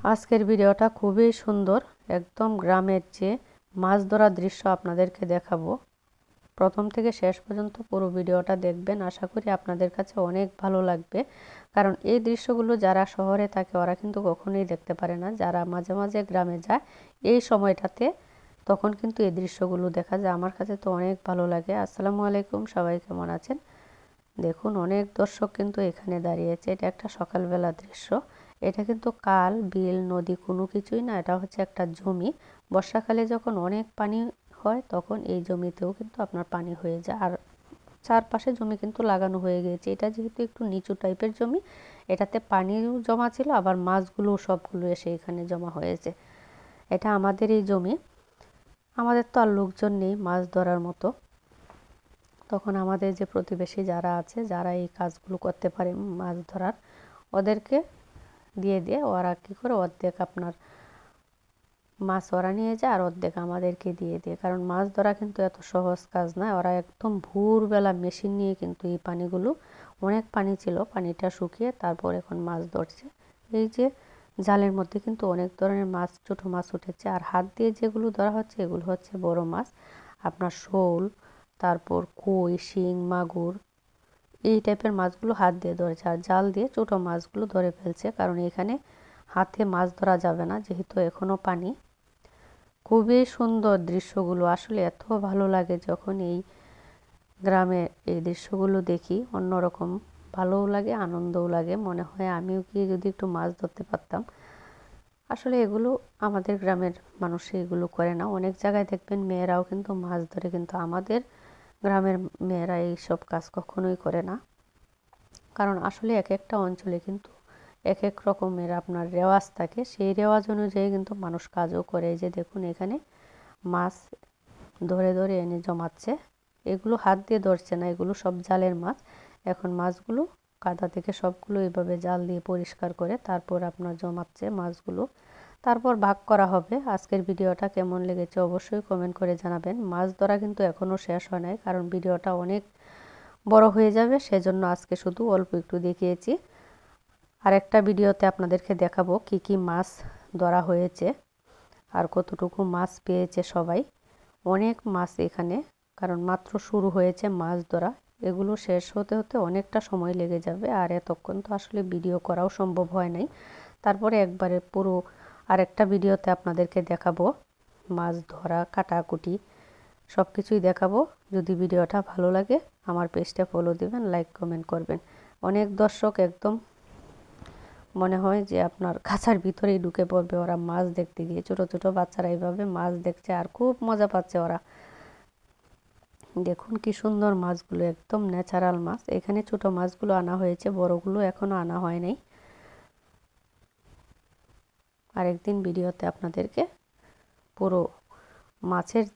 আজকের ভিডিওটা খুবই সুন্দর, একদম গ্রামের যে মাছ ধরার দৃশ্য আপনাদেরকে দেখাবো। প্রথম থেকে শেষ পর্যন্ত পুরো ভিডিওটা দেখবেন, আশা করি আপনাদের কাছে অনেক ভালো লাগবে। কারণ এই দৃশ্যগুলো যারা শহরে থাকে ওরা কিন্তু কখনোই দেখতে পারে না, যারা মাঝে মাঝে গ্রামে যায় এই সময়টাতে তখন কিন্তু এই দৃশ্যগুলো দেখা যায়। আমার কাছে তো অনেক ভালো লাগে। আসসালামু আলাইকুম, সবাই কেমন আছেন? দেখুন অনেক দর্শক কিন্তু এখানে দাঁড়িয়েছে। এটা একটা সকালবেলা দৃশ্য। এটা কিন্তু কাল বিল নদী কোনো কিছুই না, এটা হচ্ছে একটা জমি। বর্ষাকালে যখন অনেক পানি হয় তখন এই জমিতেও কিন্তু আপনার পানি হয়ে যায়। আর চারপাশে জমি কিন্তু লাগানো হয়ে গিয়েছে। এটা যেহেতু একটু নিচু টাইপের জমি, এটাতে পানিও জমা ছিল, আবার মাছগুলো সবগুলো এসে এখানে জমা হয়েছে। এটা আমাদের এই জমি। আমাদের তো আর লোকজন নেই মাছ ধরার মতো। তখন আমাদের যে প্রতিবেশী যারা আছে, যারা এই কাজগুলো করতে পারে মাছ ধরার, ওদেরকে দিয়ে ওরা কী করে অর্ধেক আপনার মাছ ওরা নিয়ে যায় আর অর্ধেক আমাদেরকে দিয়ে। কারণ মাছ ধরা কিন্তু এত সহজ কাজ নয়। ওরা একদম ভোরবেলা মেশিন নিয়ে কিন্তু এই পানিগুলো, অনেক পানি ছিল, পানিটা শুকিয়ে তারপর এখন মাছ ধরছে। এই যে জালের মধ্যে কিন্তু অনেক ধরনের মাছ, ছোটো মাছ উঠেছে। আর হাত দিয়ে যেগুলো ধরা হচ্ছে এগুলো হচ্ছে বড় মাছ, আপনার শোল, তারপর কই, শিং, মাগুর, এই টাইপের মাছগুলো হাত দিয়ে ধরেছে। আর জাল দিয়ে ছোটো মাছগুলো ধরে ফেলছে, কারণ এখানে হাতে মাছ ধরা যাবে না যেহেতু এখনও পানি। খুবই সুন্দর দৃশ্যগুলো, আসলে এত ভালো লাগে যখন এই গ্রামে এই দৃশ্যগুলো দেখি। অন্যরকম ভালোও লাগে, আনন্দও লাগে। মনে হয় আমিও গিয়ে যদি একটু মাছ ধরতে পারতাম। আসলে এগুলো আমাদের গ্রামের মানুষ এগুলো করে না। অনেক জায়গায় দেখবেন মেয়েরাও কিন্তু মাছ ধরে, কিন্তু আমাদের গ্রামের মেয়েরা এইসব কাজ কখনোই করে না। কারণ আসলে এক একটা অঞ্চলে কিন্তু এক এক রকমের আপনার রেওয়াজ থাকে, সেই রেওয়াজ অনুযায়ী কিন্তু মানুষ কাজও করে। যে দেখুন এখানে মাছ ধরে এনে জমাচ্ছে। এগুলো হাত দিয়ে ধরছে না, এগুলো সব জালের মাছ। এখন মাছগুলো কাদা থেকে সবগুলো এইভাবে জাল দিয়ে পরিষ্কার করে তারপর আপনার জমাচ্ছে মাছগুলো, তারপর ভাগ করা হবে। আজকের ভিডিওটা কেমন লেগেছে অবশ্যই কমেন্ট করে জানাবেন। মাছ ধরা কিন্তু এখনও শেষ হয় নাই, কারণ ভিডিওটা অনেক বড় হয়ে যাবে, সেজন্য আজকে শুধু অল্প একটু দেখিয়েছি। আরেকটা ভিডিওতে আপনাদেরকে দেখাবো কি কি মাছ ধরা হয়েছে আর কতটুকু মাছ পেয়েছে সবাই। অনেক মাছ এখানে, কারণ মাত্র শুরু হয়েছে মাছ ধরা। এগুলো শেষ হতে হতে অনেকটা সময় লেগে যাবে, আর এতক্ষণ তো আসলে ভিডিও করাও সম্ভব হয় নাই। তারপরে একবারে পুরো আরেকটা ভিডিওতে আপনাদেরকে দেখাবো মাছ ধরা, কাটাকুটি সব কিছুই দেখাবো। যদি ভিডিওটা ভালো লাগে আমার পেজটা ফলো দিবেন, লাইক কমেন্ট করবেন। অনেক দর্শক একদম মনে হয় যে আপনার খাঁচার ভিতরেই ঢুকে পড়বে ওরা মাছ দেখতে গিয়ে। ছোটো ছোটো বাচ্চারা এইভাবে মাছ দেখছে আর খুব মজা পাচ্ছে ওরা। দেখুন কি সুন্দর মাছগুলো, একদম ন্যাচারাল মাছ। এখানে ছোটো মাছগুলো আনা হয়েছে, বড়গুলো এখনও আনা হয় নাই। আরেকদিন ভিডিওতে আপনাদেরকে পুরো মাছের